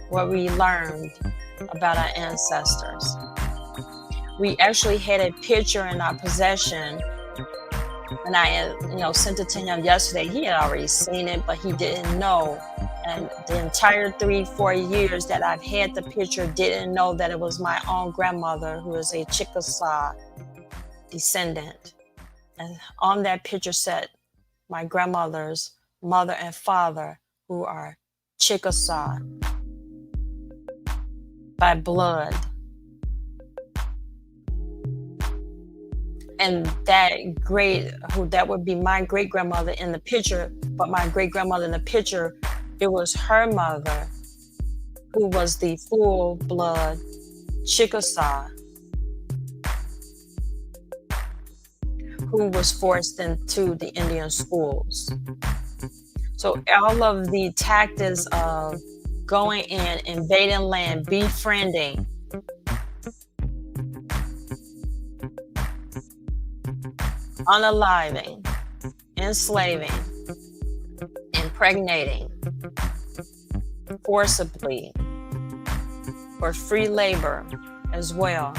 what we learned about our ancestors. We actually had a picture in our possession, and I sent it to him yesterday. He had already seen it, but he didn't know. And the entire 3-4 years that I've had the picture, didn't know that it was my own grandmother, who is a Chickasaw descendant. And on that picture set my grandmother's mother and father, who are Chickasaw by blood. And that would be my great grandmother in the picture, but my great grandmother in the picture, it was her mother, who was the full blood Chickasaw, who was forced into the Indian schools. So all of the tactics of going in, invading land, befriending, unaliving, enslaving, impregnating, forcibly, for free labor as well.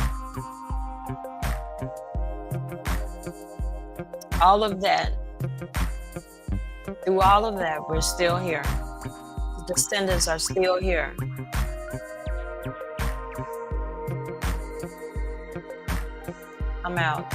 All of that, through all of that, we're still here. The descendants are still here. I'm out.